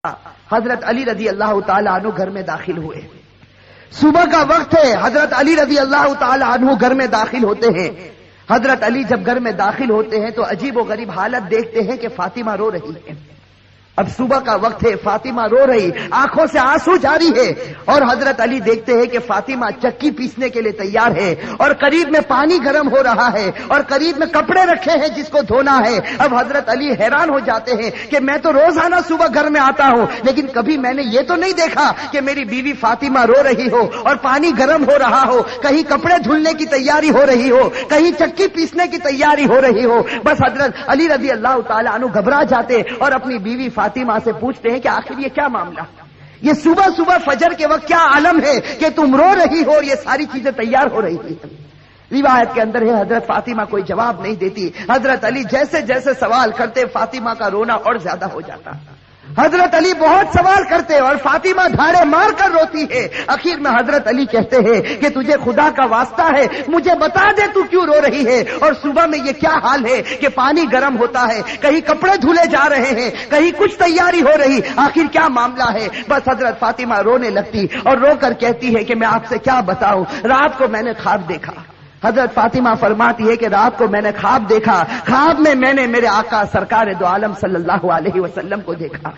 حضرت علی رضی اللہ تعالی عنہ گھر میں داخل ہوئے. صبح کا وقت ہے. حضرت علی رضی اللہ تعالی عنہ گھر میں داخل ہوتے ہیں. حضرت علی جب گھر میں داخل ہوتے ہیں تو عجیب و غریب حالت دیکھتے ہیں کہ فاطمہ رو رہی ہے. اب صبح کا وقت ہے, فاطمہ رو رہی, آنکھوں سے آنسو جاری ہے, اور حضرت علی دیکھتے ہیں کہ فاطمہ چکی پیسنے کے لیے تیار ہے, اور قریب میں پانی گرم ہو رہا ہے, اور قریب میں کپڑے رکھے ہیں جس کو دھونا ہے. اب حضرت علی حیران ہو جاتے ہیں کہ میں تو روزانہ صبح گھر میں آتا ہوں, لیکن کبھی میں نے یہ تو نہیں دیکھا کہ میری بیوی فاطمہ رو رہی ہو اور پانی گرم ہو رہا ہو, کہیں کپڑے دھلنے کی تیاری ہو رہی ہو, کہیں چکی پیسنے کی تیاری ہو رہی ہو. بس حضرت علی رضی اللہ تعالی عنہ گھبرا جاتے اور اپنی بیوی فاطمہ سے پوچھتے ہیں کہ آخر یہ کیا معاملہ, یہ صبح صبح فجر کے وقت کیا عالم ہے کہ تم رو رہی ہو اور یہ ساری چیزیں تیار ہو رہی ہیں. روایت کے اندر ہے حضرت فاطمہ کوئی جواب نہیں دیتی. حضرت علی جیسے جیسے سوال کرتے فاطمہ کا رونا اور زیادہ ہو جاتا. حضرت علی بہت سوال کرتے اور فاطمہ دھاڑے مار کر روتی ہے. آخر میں حضرت علی کہتے ہیں کہ تجھے خدا کا واسطہ ہے, مجھے بتا دے تو کیوں رو رہی ہے, اور صبح میں یہ کیا حال ہے کہ پانی گرم ہوتا ہے, کہیں کپڑے دھلے جا رہے ہیں, کہیں کچھ تیاری ہو رہی, آخر کیا معاملہ ہے. بس حضرت فاطمہ رونے لگتی اور رو کر کہتی ہے کہ میں آپ سے کیا بتاؤں, رات کو میں نے خواب دیکھا. حضرت فاطمہ فرماتی ہے کہ رات کو میں نے خواب دیکھا, خواب میں نے میرے آقا سرکار دو عالم صلی اللہ علیہ وسلم کو دیکھا.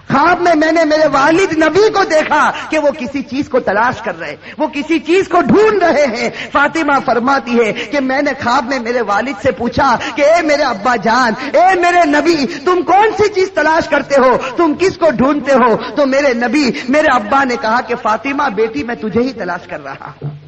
خواب میں نے میرے والد نبی کو دیکھا کہ وہ کسی چیز کو تلاش کر رہے, وہ کسی چیز کو ڈھونڈ رہے ہیں. فاطمہ فرماتی ہے کہ میں نے خواب میں میرے والد سے پوچھا کہ اے میرے ابا جان, اے میرے نبی, تم کون سی چیز تلاش کرتے ہو, تم کس کو ڈھونڈتے ہو؟ تو میرے نبی, میرے ابا نے کہا کہ فاطمہ بیٹی میں تجھے ہی تلاش کر رہا ہوں,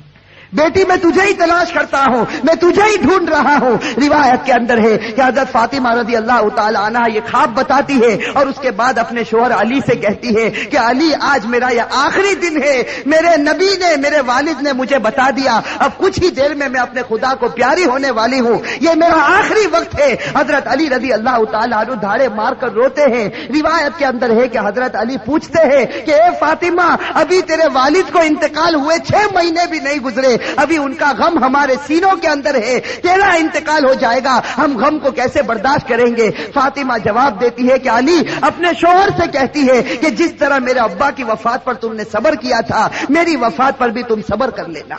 بیٹی میں تجھے ہی تلاش کرتا ہوں, میں تجھے ہی ڈھونڈ رہا ہوں. روایت کے اندر ہے کہ حضرت فاطمہ رضی اللہ تعالی عنہ یہ خواب بتاتی ہے اور اس کے بعد اپنے شوہر علی سے کہتی ہے کہ علی آج میرا یہ آخری دن ہے, میرے نبی نے, میرے والد نے مجھے بتا دیا, اب کچھ ہی دیر میں اپنے خدا کو پیاری ہونے والی ہوں, یہ میرا آخری وقت ہے. حضرت علی رضی اللہ تعالی عنہ دھاڑے مار کر روتے ہیں. روایت کے اندر ہے کہ حضرت علی پوچھتے ہیں کہ اے فاطمہ, ابھی تیرے والد کو انتقال ہوئے 6 مہینے بھی نہیں گزرے, ابھی ان کا غم ہمارے سینوں کے اندر ہے, تیرا انتقال ہو جائے گا, ہم غم کو کیسے برداشت کریں گے؟ فاطمہ جواب دیتی ہے کہ علی اپنے شوہر سے کہتی ہے کہ جس طرح میرے ابا کی وفات پر تم نے صبر کیا تھا, میری وفات پر بھی تم صبر کر لینا.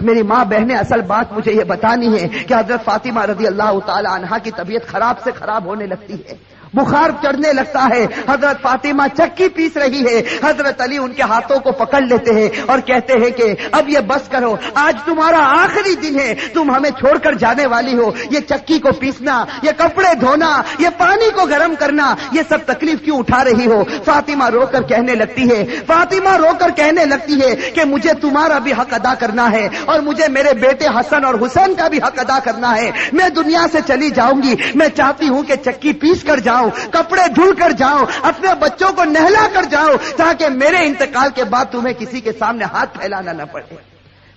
میری ماں بہنیں, اصل بات مجھے یہ بتانی ہے کہ حضرت فاطمہ رضی اللہ تعالی عنہا کی طبیعت خراب سے خراب ہونے لگتی ہے, بخار چڑھنے لگتا ہے. حضرت فاطمہ چکی پیس رہی ہے. حضرت علی ان کے ہاتھوں کو پکڑ لیتے ہیں اور کہتے ہیں کہ اب یہ بس کرو, آج تمہارا آخری دن ہے, تم ہمیں چھوڑ کر جانے والی ہو, یہ چکی کو پیسنا, یہ کپڑے دھونا, یہ پانی کو گرم کرنا, یہ سب تکلیف کیوں اٹھا رہی ہو؟ فاطمہ رو کر کہنے لگتی ہے, فاطمہ رو کر کہنے لگتی ہے کہ مجھے تمہارا بھی حق ادا کرنا ہے اور مجھے میرے بیٹے حسن اور حسین کا بھی حق ادا کرنا ہے. میں دنیا سے چلی جاؤں گی, میں چاہتی ہوں کہ چکی پیس کر جاؤں, کپڑے دھل کر جاؤں, اپنے بچوں کو نہلا کر جاؤں, تاکہ میرے انتقال کے بعد تمہیں کسی کے سامنے ہاتھ پھیلانا نہ پڑے,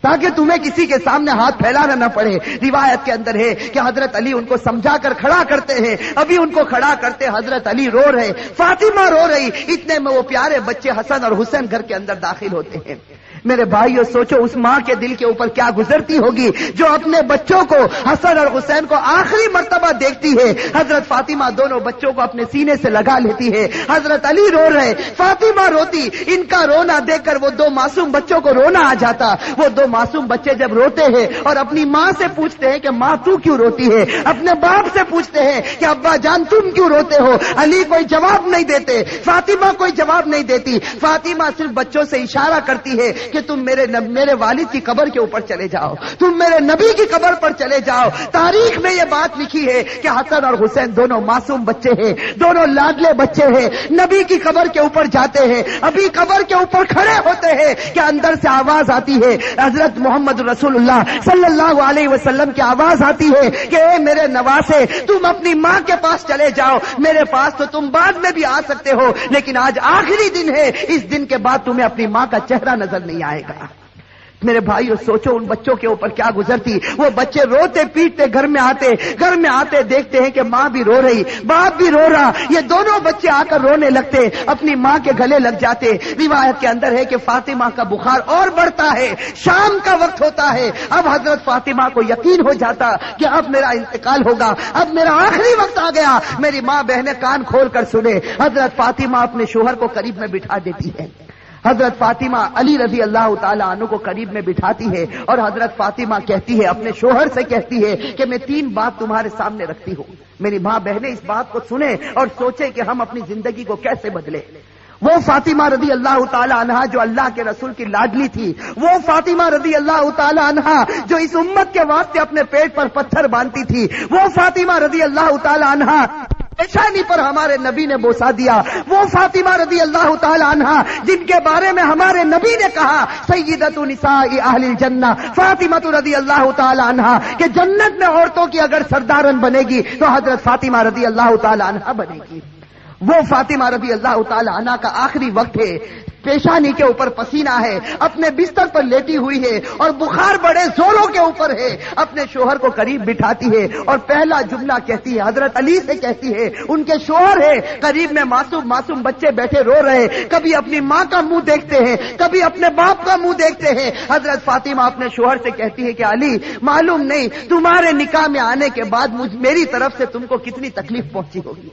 تاکہ تمہیں کسی کے سامنے ہاتھ پھیلانا نہ پڑے. روایت کے اندر ہے کہ حضرت علی ان کو سمجھا کر کھڑا کرتے ہیں. ابھی ان کو کھڑا کرتے حضرت علی رو رہے, فاطمہ رو رہی, اتنے میں وہ پیارے بچے حسن اور حسین گھر کے اندر داخل ہوتے ہیں. میرے بھائیو, سوچو اس ماں کے دل کے اوپر کیا گزرتی ہوگی جو اپنے بچوں کو, حسن اور حسین کو آخری مرتبہ دیکھتی ہے. حضرت فاطمہ دونوں بچوں کو اپنے سینے سے لگا لیتی ہے. حضرت علی رو رہے, فاطمہ روتی. ان کا رونا دیکھ کر وہ 2 معصوم بچوں کو رونا آ جاتا. وہ 2 معصوم بچے جب روتے ہیں اور اپنی ماں سے پوچھتے ہیں کہ ماں تو کیوں روتی ہے, اپنے باپ سے پوچھتے ہیں کہ ابا جان تم کیوں روتے ہو, علی کوئی جواب نہیں دیتے, فاطمہ کوئی جواب نہیں دیتی. فاطمہ صرف بچوں سے اشارہ کرتی ہے کہ تم میرے والد کی قبر کے اوپر چلے جاؤ, تم میرے نبی کی قبر پر چلے جاؤ. تاریخ میں یہ بات لکھی ہے کہ حسن اور حسین دونوں معصوم بچے ہیں, دونوں لاڈلے بچے ہیں. نبی کی قبر کے اوپر جاتے ہیں, ابھی قبر کے اوپر کھڑے ہوتے ہیں کہ اندر سے آواز آتی ہے, حضرت محمد رسول اللہ صلی اللہ علیہ وسلم کی آواز آتی ہے کہ اے میرے نواسے, تم اپنی ماں کے پاس چلے جاؤ, میرے پاس تو تم بعد میں بھی آ سکتے ہو, لیکن آج آخری دن ہے, اس دن کے بعد تمہیں اپنی ماں کا چہرہ نظر نہیں آئے گا. میرے بھائیو سوچو ان بچوں کے اوپر کیا گزرتی. وہ بچے روتے پیٹتے گھر میں آتے دیکھتے ہیں کہ ماں بھی رو رہی, باپ بھی رو رہا. یہ دونوں بچے آ کر رونے لگتے, اپنی ماں کے گلے لگ جاتے. روایت کے اندر ہے کہ فاطمہ کا بخار اور بڑھتا ہے. شام کا وقت ہوتا ہے. اب حضرت فاطمہ کو یقین ہو جاتا کہ اب میرا انتقال ہوگا, اب میرا آخری وقت آ گیا. میری ماں بہنیں کان کھول کر سنے. حضرت فاطمہ اپنے شوہر کو قریب میں بٹھا دیتی ہے. حضرت فاطمہ علی رضی اللہ تعالی عنہ کو قریب میں بٹھاتی ہے اور حضرت فاطمہ کہتی ہے, اپنے شوہر سے کہتی ہے کہ میں 3 بات تمہارے سامنے رکھتی ہوں. میری ماں بہنیں اس بات کو سنیں اور سوچیں کہ ہم اپنی زندگی کو کیسے بدلیں. وہ فاطمہ رضی اللہ تعالی عنہا جو اللہ کے رسول کی لاڈلی تھی, وہ فاطمہ رضی اللہ تعالی عنہا جو اس امت کے واسطے اپنے پیٹ پر پتھر باندھتی تھی, وہ فاطمہ رضی اللہ تعالی عنہا پیشانی پر ہمارے نبی نے بوسا دیا, وہ فاطمہ رضی اللہ تعالی عنہا جن کے بارے میں ہمارے نبی نے کہا سیدۃ نساء اہل الجنہ فاطمہ رضی اللہ تعالی عنہا کہ جنت میں عورتوں کی اگر سردارن بنے گی تو حضرت فاطمہ رضی اللہ تعالی عنہا بنے گی. وہ فاطمہ رضی اللہ تعالی عنہا کا آخری وقت ہے, پیشانی کے اوپر پسینہ ہے, اپنے بستر پر لیٹی ہوئی ہے اور بخار بڑے زوروں کے اوپر ہے. اپنے شوہر کو قریب بٹھاتی ہے اور پہلا جملہ کہتی ہے, حضرت علی سے کہتی ہے, ان کے شوہر ہے, قریب میں معصوم بچے بیٹھے رو رہے, کبھی اپنی ماں کا منہ دیکھتے ہیں, کبھی اپنے باپ کا منہ دیکھتے ہیں. حضرت فاطمہ اپنے شوہر سے کہتی ہے کہ علی معلوم نہیں تمہارے نکاح میں آنے کے بعد میری طرف سے تم کو کتنی تکلیف پہنچی ہوگی.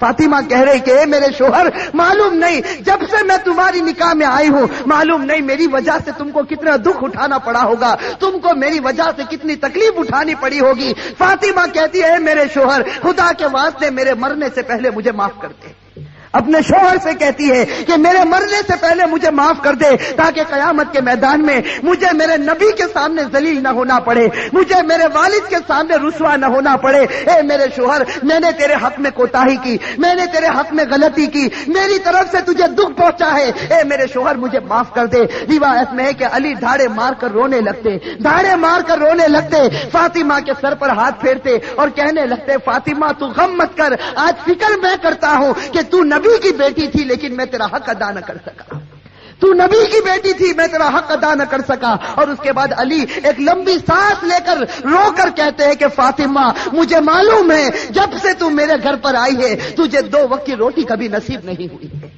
فاطمہ کہہ رہی کہ اے میرے شوہر معلوم نہیں جب سے میں تمہاری نکاح میں آئی ہوں معلوم نہیں میری وجہ سے تم کو کتنا دکھ اٹھانا پڑا ہوگا, تم کو میری وجہ سے کتنی تکلیف اٹھانی پڑی ہوگی. فاطمہ کہتی ہے میرے شوہر خدا کے واسطے میرے مرنے سے پہلے مجھے معاف کر دے. اپنے شوہر سے کہتی ہے کہ میرے مرنے سے پہلے مجھے معاف کر دے تاکہ قیامت کے میدان میں مجھے میرے نبی کے سامنے ذلیل نہ ہونا پڑے, مجھے میرے والد کے سامنے رسوا نہ ہونا پڑے. اے میرے شوہر میں نے تیرے حق میں کوتاہی کی, میں نے تیرے حق میں غلطی کی, میری طرف سے تجھے دکھ پہنچا ہے, اے میرے شوہر مجھے معاف کر دے. روایت میں ہے کہ علی دھاڑے مار کر رونے لگتے, فاطمہ کے سر پر ہاتھ پھیرتے اور کہنے لگتے فاطمہ تو غم مت کر, آج فکر میں کرتا ہوں کہ تو نبی کی بیٹی تھی لیکن میں تیرا حق ادا نہ کر سکا, تو نبی کی بیٹی تھی میں تیرا حق ادا نہ کر سکا. اور اس کے بعد علی ایک لمبی سانس لے کر رو کر کہتے ہیں کہ فاطمہ مجھے معلوم ہے جب سے تو میرے گھر پر آئی ہے تجھے 2 وقت کی روٹی کبھی نصیب نہیں ہوئی ہے.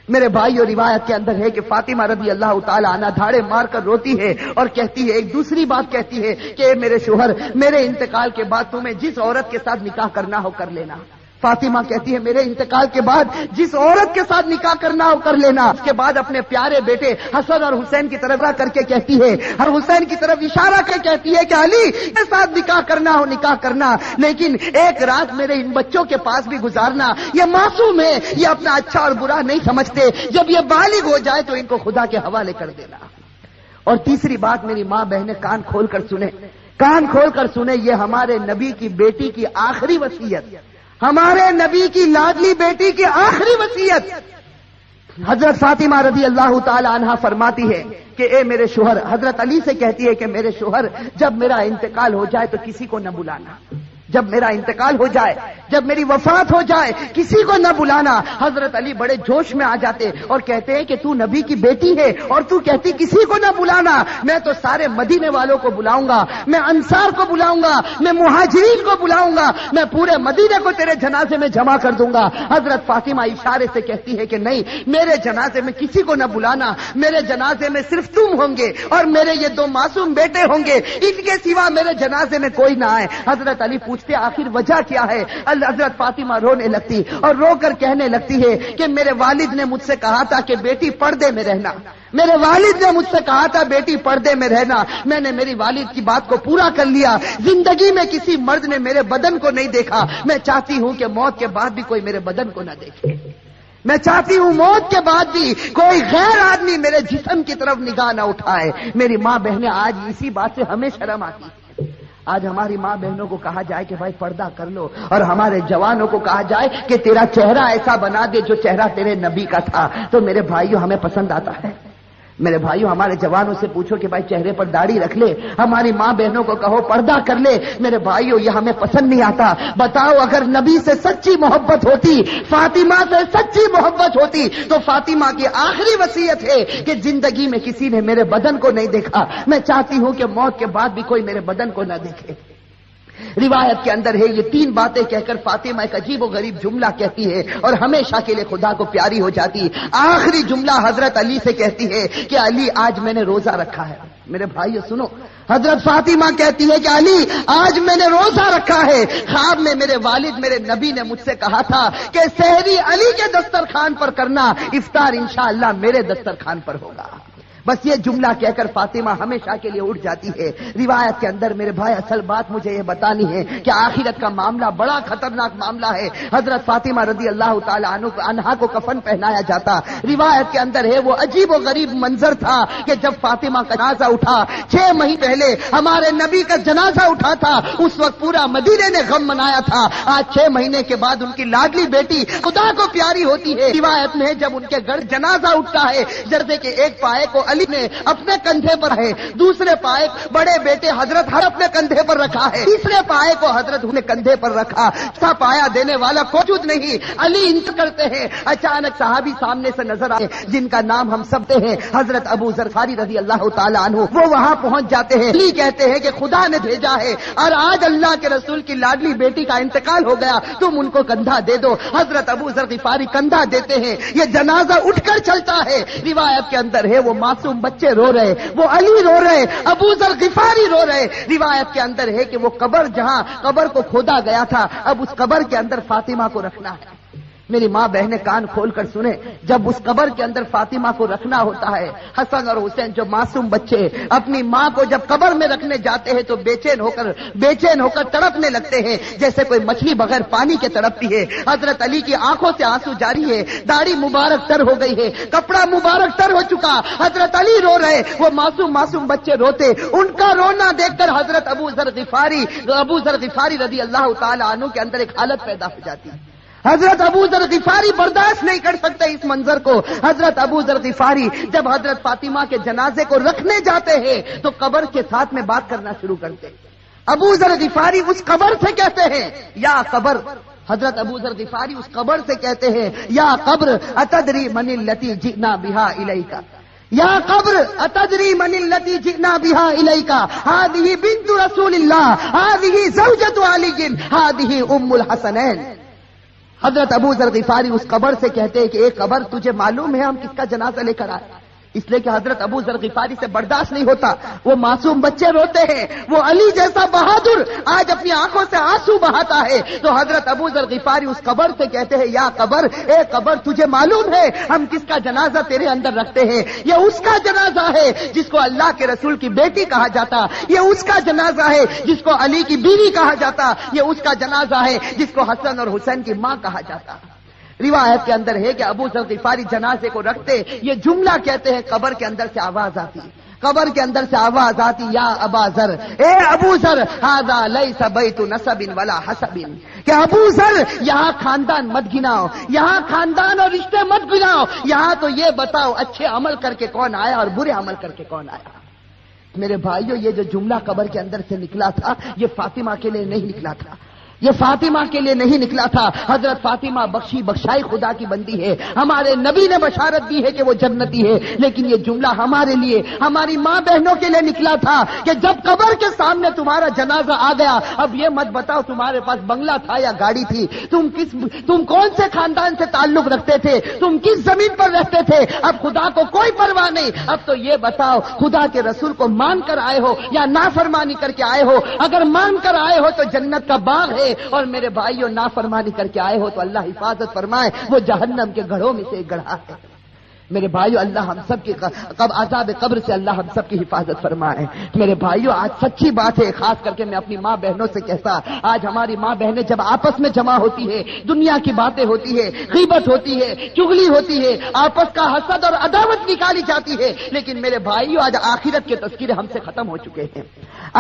میرے بھائیو روایت کے اندر ہے کہ فاطمہ رضی اللہ تعالی عنہا دھاڑے مار کر روتی ہے اور کہتی ہے, ایک دوسری بات کہتی ہے کہ اے میرے شوہر میرے انتقال کے بعد تمہیں جس عورت کے ساتھ نکاح کرنا ہو کر لینا. فاطمہ کہتی ہے میرے انتقال کے بعد جس عورت کے ساتھ نکاح کرنا ہو کر لینا. اس کے بعد اپنے پیارے بیٹے حسن اور حسین کی طرف کر کے کہتی ہے, اور حسین کی طرف اشارہ کر کہتی ہے کہ علی کے ساتھ نکاح کرنا ہو نکاح کرنا, لیکن ایک رات میرے ان بچوں کے پاس بھی گزارنا. یہ معصوم ہے, یہ اپنا اچھا اور برا نہیں سمجھتے, جب یہ بالغ ہو جائے تو ان کو خدا کے حوالے کر دینا. اور تیسری بات میری ماں بہنیں کان کھول کر سنیں, یہ ہمارے نبی کی بیٹی کی آخری وصیت, ہمارے نبی کی لاڈلی بیٹی کی آخری وصیت. حضرت فاطمہ رضی اللہ تعالی عنہا فرماتی ہے کہ اے میرے شوہر, حضرت علی سے کہتی ہے کہ میرے شوہر جب میرا انتقال ہو جائے تو کسی کو نہ بلانا, جب میرا انتقال ہو جائے, جب میری وفات ہو جائے کسی کو نہ بلانا. حضرت علی بڑے جوش میں آ جاتے اور کہتے ہیں کہ تو نبی کی بیٹی ہے اور تو کہتی کسی کو نہ بلانا, میں تو سارے مدینے والوں کو بلاؤں گا, میں انصار کو بلاؤں گا, میں مہاجرین کو بلاؤں گا, میں پورے مدینے کو تیرے جنازے میں جمع کر دوں گا. حضرت فاطمہ اشارے سے کہتی ہے کہ نہیں, میرے جنازے میں کسی کو نہ بلانا, میرے جنازے میں صرف تم ہوں گے اور میرے یہ 2 معصوم بیٹے ہوں گے, ان کے سوا میرے جنازے میں کوئی نہ آئے. حضرت علی پوچھتے آخر وجہ کیا ہے؟ حضرت فاطمہ رونے لگتی اور رو کر کہنے لگتی ہے کہ میرے والد نے مجھ سے کہا تھا کہ بیٹی پردے میں رہنا, میرے والد نے مجھ سے کہا تھا بیٹی پردے میں رہنا, میں نے میری والد کی بات کو پورا کر لیا. زندگی میں کسی مرد نے میرے بدن کو نہیں دیکھا, میں چاہتی ہوں کہ موت کے بعد بھی کوئی میرے بدن کو نہ دیکھے, میں چاہتی ہوں موت کے بعد بھی کوئی غیر آدمی میرے جسم کی طرف نگاہ نہ اٹھائے. میری ماں بہنیں آج اسی بات سے ہمیں شرم آتی ہے. آج ہماری ماں بہنوں کو کہا جائے کہ بھائی پردہ کر لو, اور ہمارے جوانوں کو کہا جائے کہ تیرا چہرہ ایسا بنا دے جو چہرہ تیرے نبی کا تھا, تو میرے بھائیوں ہمیں پسند آتا ہے؟ میرے بھائیوں ہمارے جوانوں سے پوچھو کہ بھائی چہرے پر داڑھی رکھ لے، ہماری ماں بہنوں کو کہو پردہ کر لے، میرے بھائیوں یہ ہمیں پسند نہیں آتا۔ بتاؤ اگر نبی سے سچی محبت ہوتی، فاطمہ سے سچی محبت ہوتی تو فاطمہ کی آخری وصیت ہے کہ زندگی میں کسی نے میرے بدن کو نہیں دیکھا، میں چاہتی ہوں کہ موت کے بعد بھی کوئی میرے بدن کو نہ دیکھے۔ روایت کے اندر ہے یہ تین باتیں کہہ کر فاطمہ ایک عجیب و غریب جملہ کہتی ہے اور ہمیشہ کے لیے خدا کو پیاری ہو جاتی۔ آخری جملہ حضرت علی سے کہتی ہے کہ علی آج میں نے روزہ رکھا ہے۔ میرے بھائیو سنو، حضرت فاطمہ کہتی ہے کہ علی آج میں نے روزہ رکھا ہے، خواب میں میرے والد میرے نبی نے مجھ سے کہا تھا کہ سحری علی کے دسترخوان پر کرنا، افطار انشاءاللہ میرے دسترخوان پر ہوگا۔ بس یہ جملہ کہہ کر فاطمہ ہمیشہ کے لیے اٹھ جاتی ہے۔ روایت کے اندر میرے بھائی اصل بات مجھے یہ بتانی ہے کہ آخرت کا معاملہ بڑا خطرناک معاملہ ہے۔ حضرت فاطمہ رضی اللہ تعالی عنہا کو کفن پہنایا جاتا۔ روایت کے اندر ہے وہ عجیب و غریب منظر تھا کہ جب فاطمہ کا جنازہ اٹھا، 6 مہینے پہلے ہمارے نبی کا جنازہ اٹھا تھا، اس وقت پورا مدینے نے غم منایا تھا۔ آج 6 مہینے کے بعد ان کی لاڈلی بیٹی خدا کو پیاری ہوتی ہے۔ روایت میں جب ان کے گھر جنازہ اٹھتا ہے، جردے کے ایک پائے کو علی نے اپنے کندھے پر ہے، دوسرے پائے بڑے بیٹے حضرت ہر اپنے کندھے پر رکھا ہے، تیسرے پائے کو حضرت نے کندھے پر رکھا، سا پایا دینے والا موجود نہیں، علی انت کرتے ہیں۔ اچانک صحابی سامنے سے نظر آئے جن کا نام ہم سب سے ہیں، حضرت ابو ذر غفاری رضی اللہ تعالی عنہ، وہ وہاں پہنچ جاتے ہیں۔ علی کہتے ہیں کہ خدا نے بھیجا ہے اور آج اللہ کے رسول کی لاڈلی بیٹی کا انتقال ہو گیا، تم ان کو کندھا دے دو۔ حضرت ابو ذر غفاری کندھا دیتے ہیں، یہ جنازہ اٹھ کر چلتا ہے۔ روایت کے اندر ہے وہ معصوم بچے رو رہے، وہ علی رو رہے، ابو ذر غفاری رو رہے۔ روایت کے اندر ہے کہ وہ قبر جہاں قبر کو کھودا گیا تھا، اب اس قبر کے اندر فاطمہ کو رکھنا ہے۔ میری ماں بہنیں کان کھول کر سنیں، جب اس قبر کے اندر فاطمہ کو رکھنا ہوتا ہے، حسن اور حسین جو معصوم بچے اپنی ماں کو جب قبر میں رکھنے جاتے ہیں تو بے چین ہو کر تڑپنے لگتے ہیں جیسے کوئی مچھلی بغیر پانی کے تڑپتی ہے۔ حضرت علی کی آنکھوں سے آنسو جاری ہے، داڑھی مبارک تر ہو گئی ہے، کپڑا مبارک تر ہو چکا، حضرت علی رو رہے، وہ معصوم بچے روتے۔ ان کا رونا دیکھ کر حضرت ابو ذر غفاری رضی اللہ تعالی عنہ کے اندر ایک حالت پیدا ہو جاتی ہے۔ حضرت ابو ذر غفاری برداشت نہیں کر سکتے اس منظر کو۔ حضرت ابو ذر غفاری جب حضرت فاطمہ کے جنازے کو رکھنے جاتے ہیں تو قبر کے ساتھ میں بات کرنا شروع کرتے ہیں۔ ابو ذر غفاری اس قبر سے کہتے ہیں یا قبر، حضرت ابو ذر غفاری اس قبر سے کہتے ہیں یا قبر اتدری من التی جئنا بها الیک، یا قبر اتدری من التی جئنا بها الیک، هذه بنت رسول الله، هذه زوجة علی، هذه ام الحسنین۔ حضرت ابو ذر غفاری اس قبر سے کہتے ہیں کہ ایک قبر تجھے معلوم ہے ہم کس کا جنازہ لے کر آئے؟ اس لیے کہ حضرت ابو ذر غفاری سے برداشت نہیں ہوتا، وہ معصوم بچے روتے ہیں، وہ علی جیسا بہادر آج اپنی آنکھوں سے آنسو بہاتا ہے، تو حضرت ابو ذر غفاری اس قبر سے کہتے ہیں یا قبر، اے قبر تجھے معلوم ہے ہم کس کا جنازہ تیرے اندر رکھتے ہیں؟ یہ اس کا جنازہ ہے جس کو اللہ کے رسول کی بیٹی کہا جاتا، یہ اس کا جنازہ ہے جس کو علی کی بیوی کہا جاتا، یہ اس کا جنازہ ہے جس کو حسن اور حسین کی ماں کہا جاتا۔ روایت کے اندر ہے کہ ابو ذر غفاری جنازے کو رکھتے یہ جملہ کہتے ہیں، قبر کے اندر سے آواز آتی، قبر کے اندر سے آواز آتی یا ابا ذر، اے ابو ذر، ھذا لیس بیت نسب ولا حسب، کہ ابو ذر یہاں خاندان مت گناؤ، یہاں خاندان اور رشتے مت گناؤ، یہاں تو یہ بتاؤ اچھے عمل کر کے کون آیا اور برے عمل کر کے کون آیا۔ میرے بھائیو یہ جو جملہ قبر کے اندر سے نکلا تھا یہ فاطمہ کے لیے نہیں نکلا تھا، یہ فاطمہ کے لیے نہیں نکلا تھا۔ حضرت فاطمہ بخشائی خدا کی بندی ہے، ہمارے نبی نے بشارت دی ہے کہ وہ جنتی ہے، لیکن یہ جملہ ہمارے لیے، ہماری ماں بہنوں کے لیے نکلا تھا کہ جب قبر کے سامنے تمہارا جنازہ آ گیا، اب یہ مت بتاؤ تمہارے پاس بنگلہ تھا یا گاڑی تھی، تم کون سے خاندان سے تعلق رکھتے تھے، تم کس زمین پر رہتے تھے، اب خدا کو کوئی پرواہ نہیں، اب تو یہ بتاؤ خدا کے رسول کو مان کر آئے ہو یا نافرمانی کر کے آئے ہو؟ اگر مان کر آئے ہو تو جنت کا باغ ہے، اور میرے بھائیوں نافرمانی کر کے آئے ہو تو اللہ حفاظت فرمائے، وہ جہنم کے گڑھوں میں سے ایک گڑھا ہے۔ میرے بھائیو اللہ ہم سب کی عذاب قبر سے اللہ ہم سب کی حفاظت فرمائے۔ میرے بھائیو آج سچی بات ہے، خاص کر کے میں اپنی ماں بہنوں سے کہتا، آج ہماری ماں بہنیں جب آپس میں جمع ہوتی ہے، دنیا کی باتیں ہوتی ہے، غیبت ہوتی ہے، چغلی ہوتی ہے، آپس کا حسد اور عداوت نکالی جاتی ہے، لیکن میرے بھائیو آج آخرت کے تذکرے ہم سے ختم ہو چکے ہیں،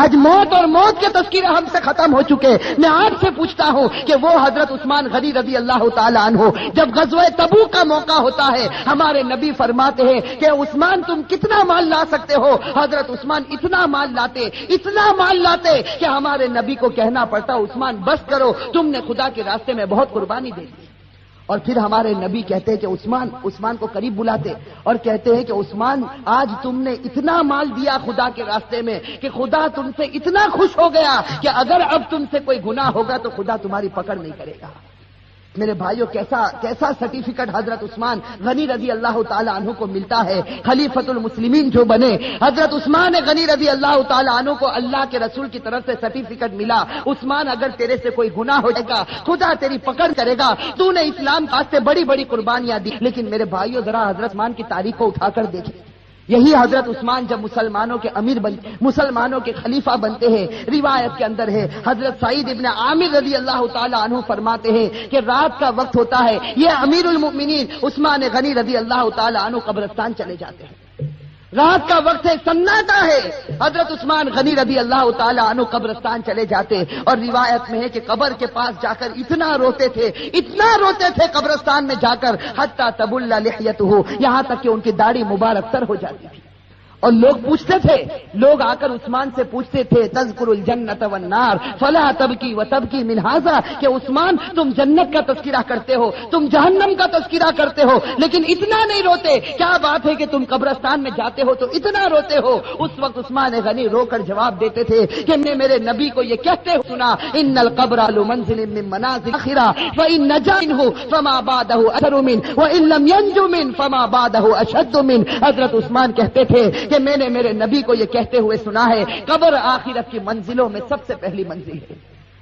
آج موت اور موت کے تذکرے ہم سے ختم ہو چکے۔ میں آپ سے پوچھتا ہوں کہ وہ حضرت عثمان غنی رضی اللہ تعالی عنہ جب غزوہ تبوک کا موقع ہوتا ہے، ہمارے نبی فرماتے ہیں کہ عثمان تم کتنا مال لا سکتے ہو؟ حضرت عثمان اتنا مال لاتے کہ ہمارے نبی کو کہنا پڑتا عثمان بس کرو، تم نے خدا کے راستے میں بہت قربانی دے دی۔ اور پھر ہمارے نبی کہتے ہیں کہ عثمان کو قریب بلاتے اور کہتے ہیں کہ عثمان آج تم نے اتنا مال دیا خدا کے راستے میں کہ خدا تم سے اتنا خوش ہو گیا کہ اگر اب تم سے کوئی گناہ ہوگا تو خدا تمہاری پکڑ نہیں کرے گا۔ میرے بھائیوں کیسا سرٹیفکیٹ حضرت عثمان غنی رضی اللہ تعالی عنہ کو ملتا ہے، خلیفۃ المسلمین جو بنے۔ حضرت عثمان غنی رضی اللہ تعالی عنہ کو اللہ کے رسول کی طرف سے سرٹیفکیٹ ملا، عثمان اگر تیرے سے کوئی گناہ ہو جائے گا خدا تیری پکڑ کرے گا، تو نے اسلام کے واسطے بڑی بڑی قربانیاں دی۔ لیکن میرے بھائیوں ذرا حضرت عثمان کی تاریخ کو اٹھا کر دیکھیں، یہی حضرت عثمان جب مسلمانوں کے خلیفہ بنتے ہیں، روایت کے اندر ہے حضرت سعید ابن عامر رضی اللہ تعالی عنہ فرماتے ہیں کہ رات کا وقت ہوتا ہے، یہ امیر المؤمنین عثمان غنی رضی اللہ تعالی عنہ قبرستان چلے جاتے ہیں، رات کا وقت ہے، سناٹا ہے، حضرت عثمان غنی رضی اللہ تعالی عنہ قبرستان چلے جاتے اور روایت میں ہے کہ قبر کے پاس جا کر اتنا روتے تھے قبرستان میں جا کر حتی تبل لحیتہ، یہاں تک کہ ان کی داڑھی مبارک تر ہو جاتی تھی۔ اور لوگ آ کر عثمان سے پوچھتے تھے تذکر الجنت والنار فلا تبکی وتبکی من ھذا، کہ عثمان تم جنت کا تذکرہ کرتے ہو، تم جہنم کا تذکرہ کرتے ہو، لیکن اتنا نہیں روتے، کیا بات ہے کہ تم قبرستان میں جاتے ہو تو اتنا روتے ہو؟ اس وقت عثمان غنی رو کر جواب دیتے تھے کہ میں میرے نبی کو یہ کہتے ہو سنا، ان القبر لمنزل من منازل الاخرہ فان نجا منه فما بعده اثر منه وان لم ينج منه فما بعده اشد منه۔ حضرت عثمان کہتے تھے کہ میں نے میرے نبی کو یہ کہتے ہوئے سنا ہے قبر آخرت کی منزلوں میں سب سے پہلی منزل ہے۔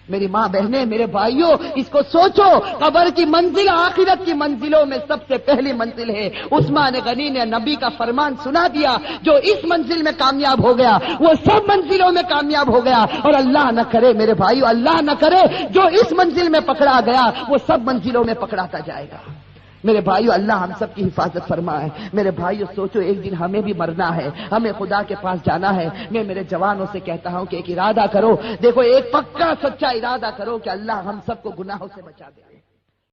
میری ماں بہنیں، میرے بھائیوں، اس کو سوچو، قبر کی منزل آخرت کی منزلوں میں سب سے پہلی منزل ہے۔ عثمان غنی نے نبی کا فرمان سنا دیا، جو اس منزل میں کامیاب ہو گیا وہ سب منزلوں میں کامیاب ہو گیا، اور اللہ نہ کرے میرے بھائیوں، اللہ نہ کرے جو اس منزل میں پکڑا گیا وہ سب منزلوں میں پکڑاتا جائے گا۔ میرے بھائیو اللہ ہم سب کی حفاظت فرمائے۔ میرے بھائیو سوچو، ایک دن ہمیں بھی مرنا ہے، ہمیں خدا کے پاس جانا ہے۔ میں میرے جوانوں سے کہتا ہوں کہ ایک ارادہ کرو، دیکھو ایک پکا سچا ارادہ کرو کہ اللہ ہم سب کو گناہوں سے بچا دے۔